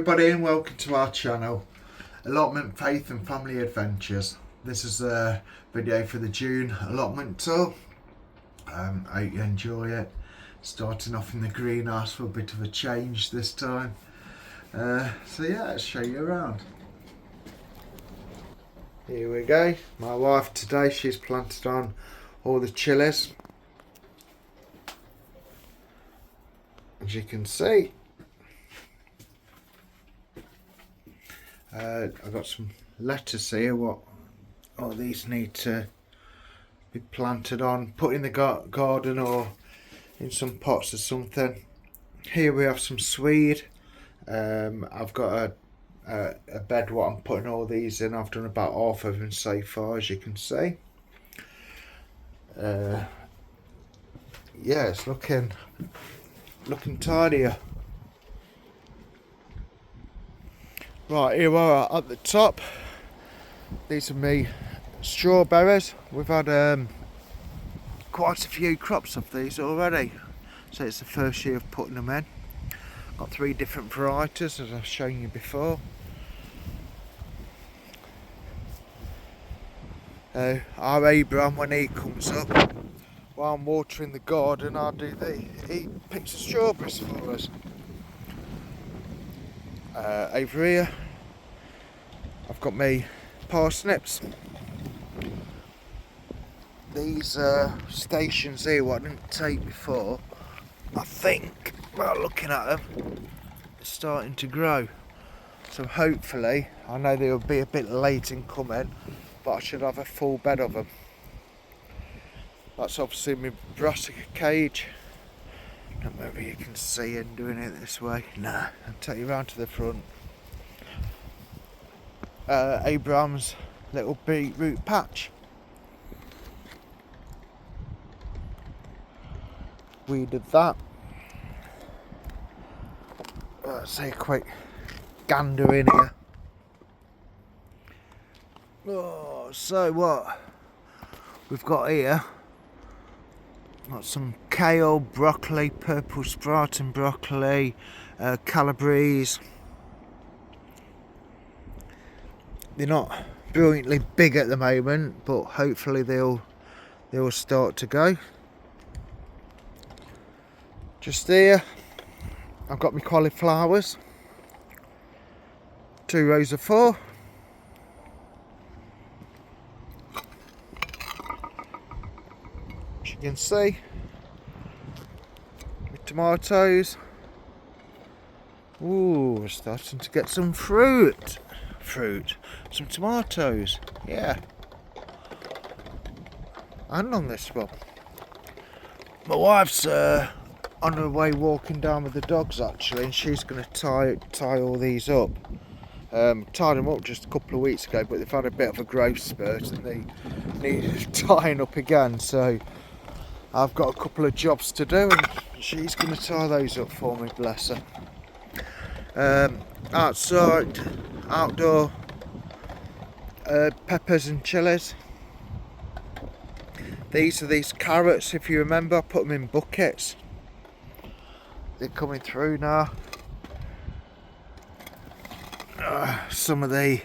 everybody and welcome to our channel, Allotment Faith and Family Adventures. This is a video for the June allotment tour. I hope you enjoy it. Starting off in the greenhouse for a bit of a change this time. So yeah, let's show you around. Here we go. My wife today, she's planted on all the chilies. As you can see. I've got some lettuce here. What these need to be planted on, put in the garden or in some pots or something. Here we have some swede. I've got a bed what I'm putting all these in. I've done about half of them so far, as you can see. Yeah, it's looking tidier. Right, here we are at the top. These are me strawberries. We've had quite a few crops of these already, so it's the first year of putting them in. Got 3 different varieties, as I've shown you before. Our Abraham, when he comes up, while I'm watering the garden, he picks the strawberries for us. Over here I've got my parsnips. These stations here what I didn't take before, I think, well, looking at them, they're starting to grow, so hopefully, I know they'll be a bit late in coming, but I should have a full bed of them. That's obviously my brassica cage. I don't know whether you can see him doing it this way. Nah, I'll take you round to the front. Abraham's little beetroot patch. Weeded that. Let's take a quick gander in here. Oh, so what we've got here, got some kale, broccoli, purple sprouting broccoli, calabrese. They're not brilliantly big at the moment, but hopefully they'll start to go. Just here, I've got my cauliflowers, 2 rows of 4. As you can see, my tomatoes. Ooh, we're starting to get some fruit, some tomatoes, yeah. And on this one, my wife's on her way walking down with the dogs actually, and she's going to tie all these up. Tied them up just a couple of weeks ago, but they've had a bit of a growth spurt and they need tying up again, so I've got a couple of jobs to do and she's going to tie those up for me, bless her. Outdoor peppers and chilies. These are these carrots, if you remember, I put them in buckets. They're coming through now. Some of the,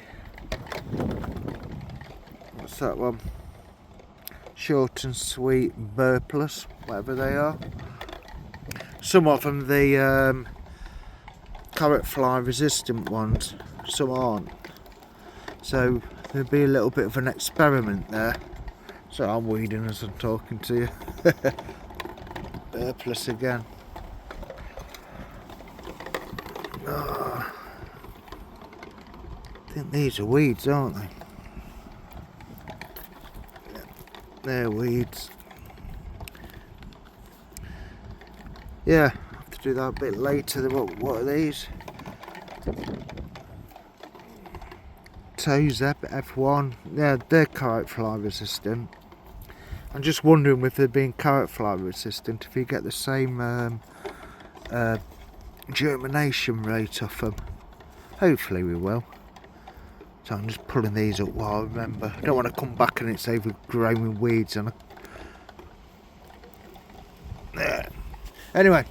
what's that one? Short and sweet burpless, whatever they are. Some of them the carrot fly resistant ones, some aren't. So there'll be a little bit of an experiment there. So I'm weeding as I'm talking to you. Burpless again. Oh, I think these are weeds, aren't they? They're weeds. Yeah, I'll have to do that a bit later. What are these? Tozep F1. Yeah, they're carrot fly resistant. I'm just wondering if they're being carrot fly resistant, if you get the same germination rate off them. Hopefully we will. So I'm just pulling these up while I remember. I don't want to come back and it's overgrown with weeds and anyway,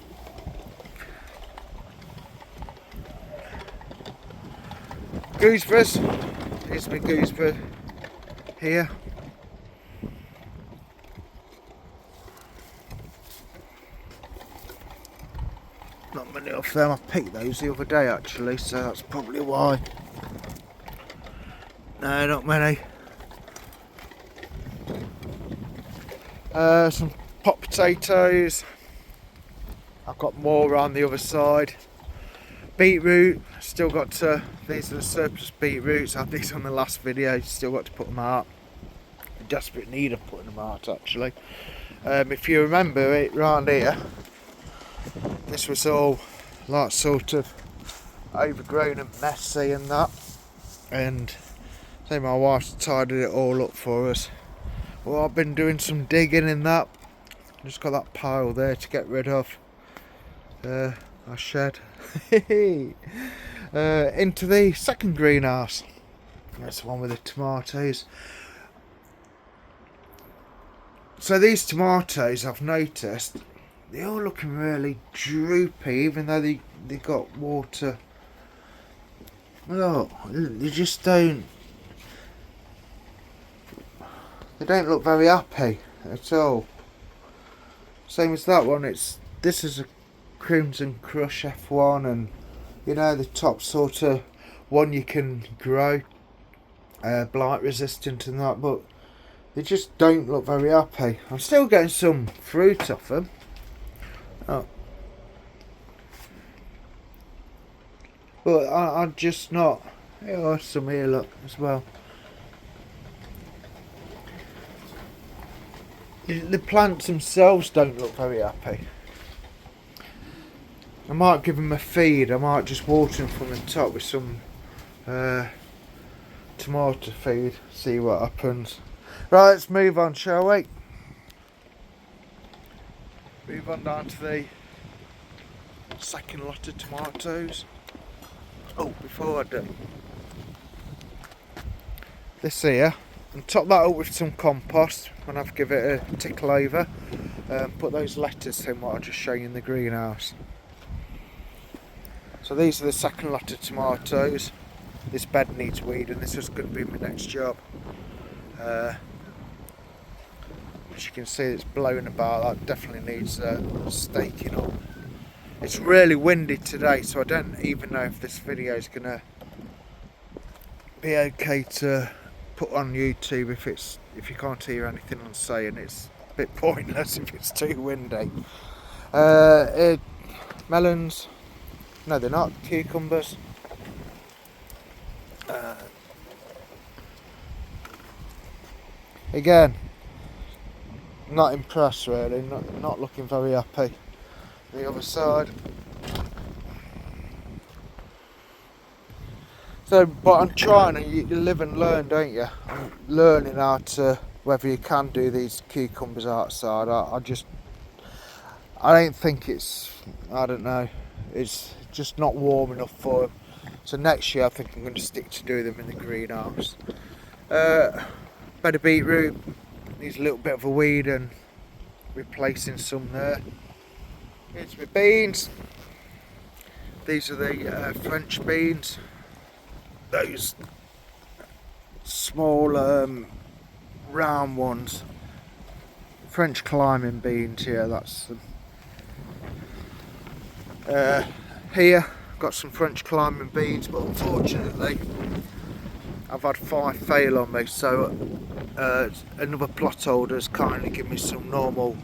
Gooseberries. Here's my gooseberry here. Not many of them. I picked those the other day actually, so that's probably why. No, not many. Some pot potatoes. I've got more on the other side. Beetroot. Still got to. These are the surplus beetroots. I had these on the last video. Still got to put them out. In desperate need of putting them out actually. If you remember it round here, this was all like sort of overgrown and messy and that, and so my wife's tidied it all up for us. Well, I've been doing some digging in that. Just got that pile there to get rid of. Our shed. Into the second greenhouse. That's the one with the tomatoes. So these tomatoes, I've noticed, they're all looking really droopy, even though they got water. Look, they just don't. They don't look very happy at all. Same as that one. This is a Crimson Crush F1, and you know the top sort of one you can grow, blight resistant and that, but they just don't look very happy. I'm still getting some fruit off them. Oh. But I'm just not. Here, some here, look, as well. The plants themselves don't look very happy. I might give them a feed. I might just water them from the top with some tomato feed. See what happens. Right, let's move on, shall we? Move on down to the second lot of tomatoes. Oh, before I do, this here, and top that up with some compost when I've give it a tickle over. Put those lettuce in what I just showed you in the greenhouse. So these are the second lot of tomatoes. This bed needs weeding. This is going to be my next job. As you can see, it's blowing about. That definitely needs staking up. It's really windy today, so I don't even know if this video is going to be okay to put on YouTube. If you can't hear anything I'm saying, it's a bit pointless if it's too windy. Melons. No, they're not. Cucumbers. Again, not impressed really. Not looking very happy. The other side. So, but I'm trying, and you live and learn, don't you? I'm learning how to, whether you can do these cucumbers outside. I don't think it's, I don't know, it's just not warm enough for them. So next year I think I'm going to stick to do them in the greenhouse. Bed of beetroot, needs a little bit of a weed and replacing some there. Here's my beans. These are the French beans. Those small round ones. French climbing beans, yeah, that's them. Here, got some French climbing beans, but unfortunately I've had 5 fail on me, so another plot holder's kindly give me some normal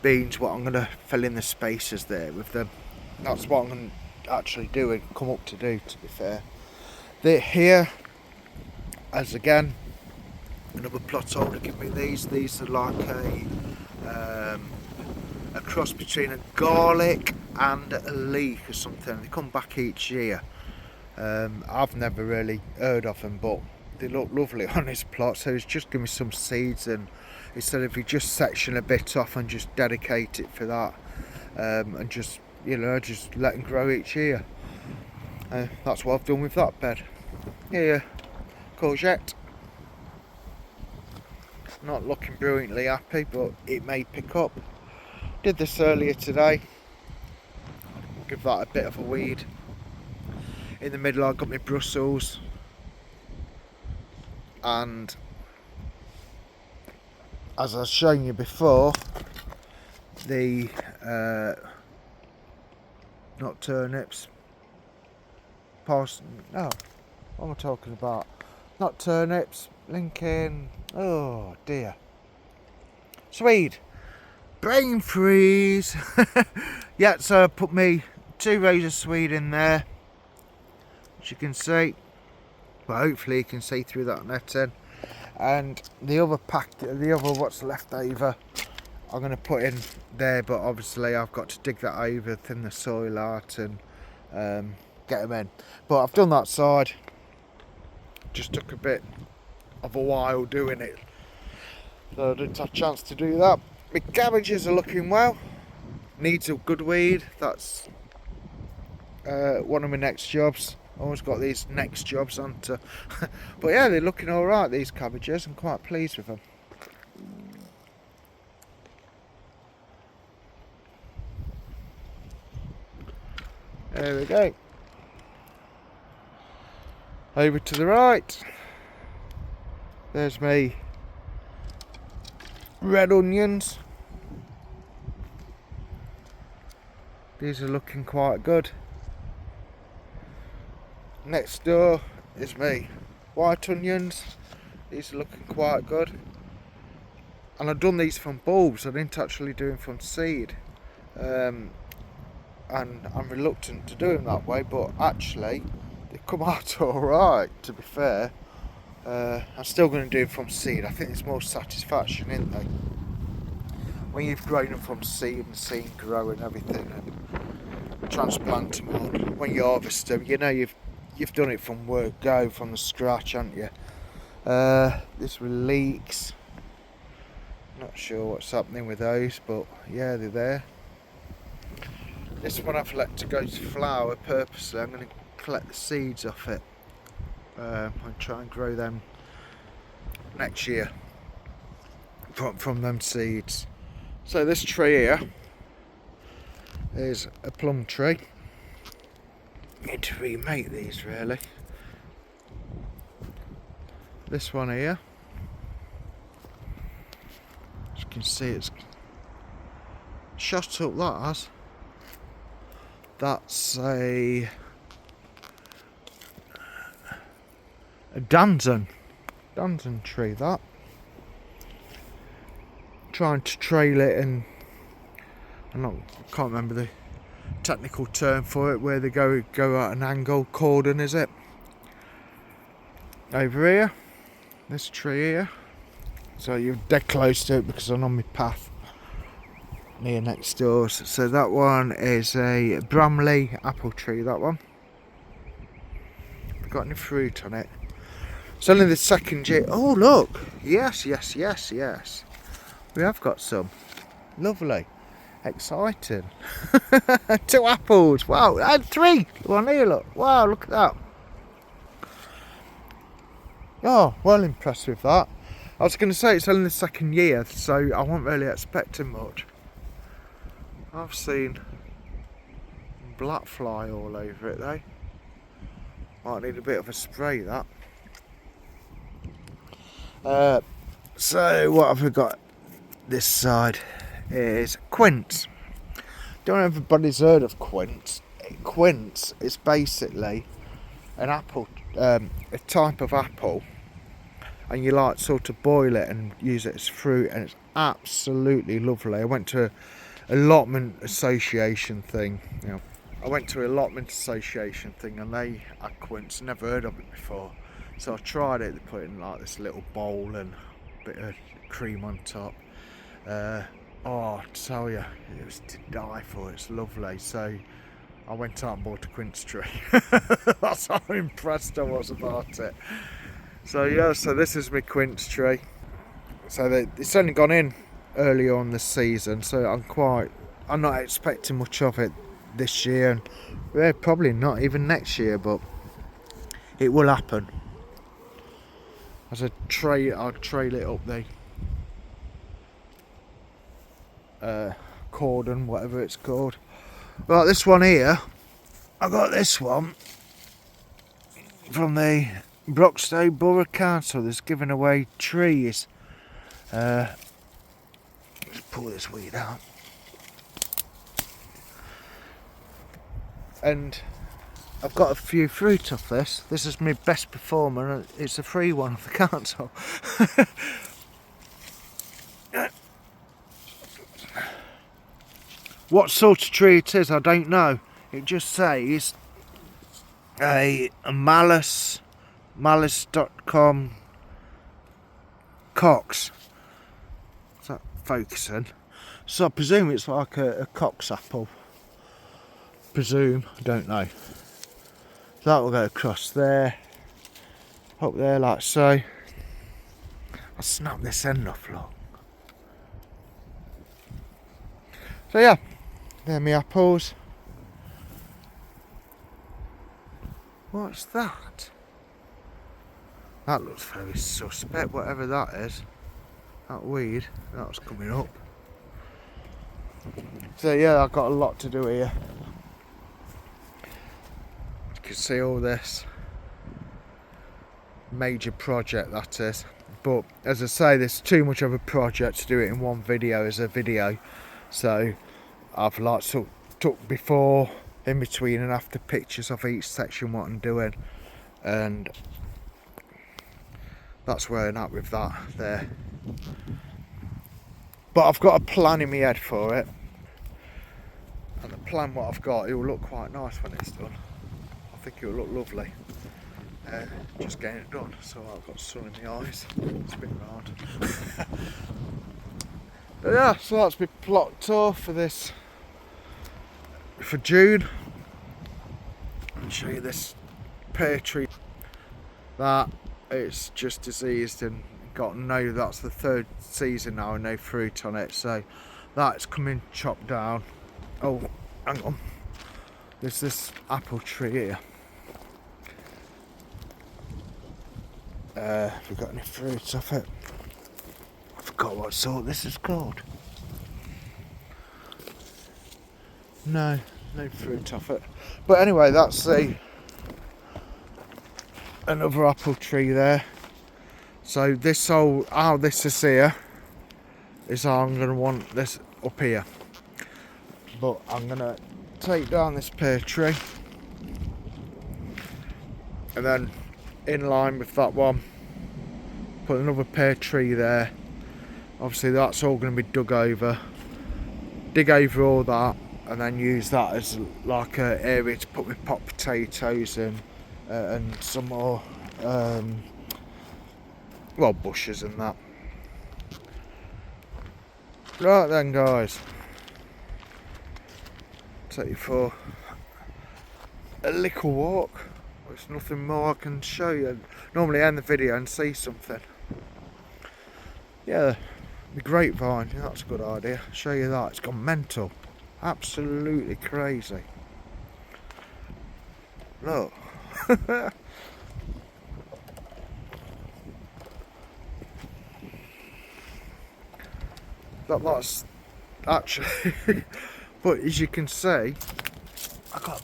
beans, what I'm going to fill in the spaces there with them. That's what I'm going to actually do and come up to do, to be fair. Here, as again, another plot holder give me these. These are like a cross between a garlic and a leek or something. They come back each year. I've never really heard of them, but they look lovely on this plot, so it's just give me some seeds, and instead of you just section a bit off and just dedicate it for that, and just, you know, just let them grow each year. That's what I've done with that bed. Here, courgette. Not looking brilliantly happy, but it may pick up. Did this earlier today. Give that a bit of a weed. In the middle I've got my Brussels, and as I was showing you before, the not turnips, no, what am I talking about? Not turnips, Lincoln, oh dear, Swede, brain freeze. Yeah, so I put me 2 rows of Swede in there, as you can see. Well, hopefully you can see through that netting. And the other what's left over, I'm going to put in there, but obviously I've got to dig that over, thin the soil out, and get them in. But I've done that side. Just took a bit of a while doing it, so I didn't have a chance to do that. My cabbages are looking well. Needs a good weed. That's one of my next jobs. I always got these next jobs onto. But yeah, they're looking alright, these cabbages. I'm quite pleased with them. There we go. Over to the right. There's me red onions. These are looking quite good. Next door is me white onions. These are looking quite good. And I've done these from bulbs. I didn't actually do them from seed. And I'm reluctant to do them that way, but actually they come out alright, to be fair. I'm still going to do them from seed. I think there's more satisfaction, isn't there? When you've grown them from seed and seen grow and everything, and transplant them on, when you harvest them, you know you've done it from go from the scratch, haven't you? This with leeks. Not sure what's happening with those, but yeah, they're there. This one I've let to go to flower purposely. I'm going to collect the seeds off it and try and grow them next year from them seeds. So this tree here is a plum tree. Need to remake these really. This one here, as you can see, it's shot up, that has. That's a damson tree, that. Trying to trail it, and I can't remember the technical term for it, where they go at an angle. Cordon, is it? Over here, this tree here. So you're dead close to it because I'm on my path near next door. So that one is a Bramley apple tree, that one. Got any fruit on it? It's only the second year. Oh look, yes. We have got some. Lovely. Exciting. 2 apples. Wow, I had 3. One here, look. Wow, look at that. Oh, well impressed with that. I was going to say it's only the second year, so I wasn't really expecting much. I've seen black fly all over it though. Might need a bit of a spray, that. So what have we got this side is quince. Don't know if everybody's heard of quince. Quince is basically an apple, a type of apple, and you like sort of boil it and use it as fruit, and it's absolutely lovely. I went to Allotment Association thing, I went to Allotment Association thing, and they had quince. Never heard of it before, so I tried it. They put it in like this little bowl and a bit of cream on top. I tell you, it was to die for. It's lovely. So I went out and bought a quince tree. That's how impressed I was about it. So yeah, so this is my quince tree. So it's only gone in early on this season, so I'm not expecting much of it this year, and probably not even next year, but it will happen. As I'll trail it up the cordon, whatever it's called. Like this one here, I got this one. from the Broxtowe Borough Council that's giving away trees. Let's pull this weed out. And I've got a few fruit off this. This is my best performer and it's a free one off the council. What sort of tree it is, I don't know. It just says a malice.com Cox. Is that focusing? So I presume it's like a Cox apple. Presume, I don't know. So that will go across there, up there like so. I'll snap this end off, look. So yeah, they're my apples. What's that? That looks very suspect, whatever that is. That weed, that's coming up. So yeah, I've got a lot to do here. You can see all this major project that is. But as I say, there's too much of a project to do it in one video as a video. So I've like took before, in between and after pictures of each section what I'm doing, and that's where I'm at with that there. But I've got a plan in my head for it, and the plan what I've got, it will look quite nice when it's done. I think it will look lovely. Just getting it done, so I've got sun in my eyes. It's a bit round. But yeah, so that's my plot tour for this, for June. I'll show you this pear tree. That it's just diseased and got no, that's the third season now and no fruit on it, so that's coming chopped down. Oh, hang on. There's this apple tree here. Have we got any fruits off it? I forgot what sort this is called. No fruit off it. But anyway, that's another apple tree there. So this whole, how this is here, is how I'm going to want this up here. But I'm going to take down this pear tree. And then in line with that one, put another pear tree there. Obviously that's all going to be dug over. Dig over all that and then use that as like an area to put my pot potatoes in, and some more well, bushes and that. Right then guys, take you for a little walk. There's nothing more I can show you. Normally end the video and see something. Yeah, the grapevine, yeah, that's a good idea. Show you that, it's gone mental. Absolutely crazy. Look. That's actually, but as you can see, I got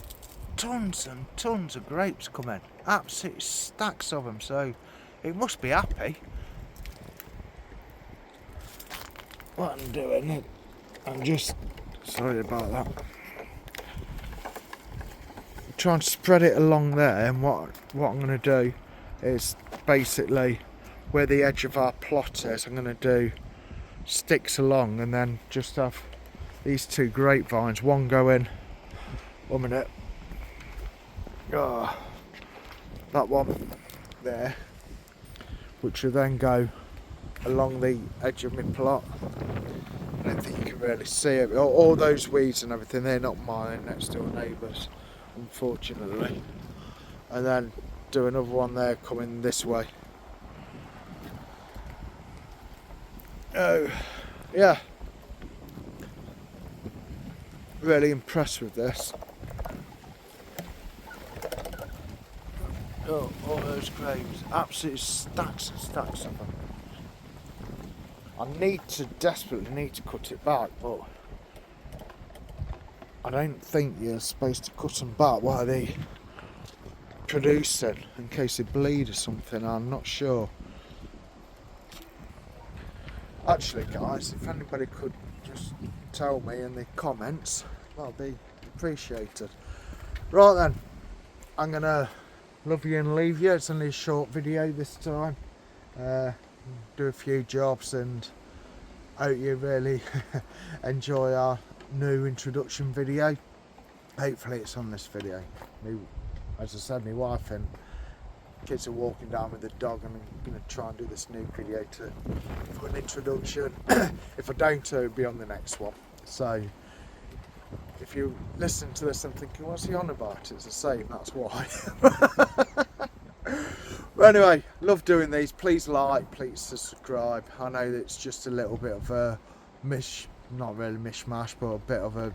tons and tons of grapes coming, absolute stacks of them, so it must be happy. What I'm doing, I'm just, sorry about that, trying to spread it along there, and what I'm going to do is basically where the edge of our plot is, I'm going to do sticks along and then just have these two grapevines, one going, 1 minute, that one there, which will then go along the edge of my plot. I don't think you can really see it. All those weeds and everything, they're not mine, next door neighbours, unfortunately. And then do another one there coming this way. Oh, yeah. Really impressed with this. Oh, all those grapes, absolute stacks and stacks of them. I desperately need to cut it back, but I don't think you're supposed to cut them back while producing in case they bleed or something. I'm not sure. Actually, guys, if anybody could just tell me in the comments, that'll be appreciated. Right then, I'm gonna love you and leave you. It's only a short video this time. Do a few jobs, and hope you really enjoy our new introduction video. Hopefully it's on this video. As I said, my wife and kids are walking down with the dog, and I'm going to try and do this new video for an introduction. If I don't, it'll be on the next one. So if you listen to this and thinking, what's he on about? It's the same, that's why. But anyway, love doing these. Please like, please subscribe. I know that it's just a little bit of a not really mishmash, but a bit of a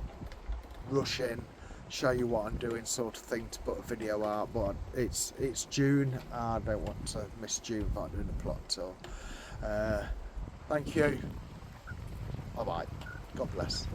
rush in, show you what I'm doing sort of thing to put a video out. But it's June. I don't want to miss June by doing a plot tour. Thank you. Bye bye. God bless.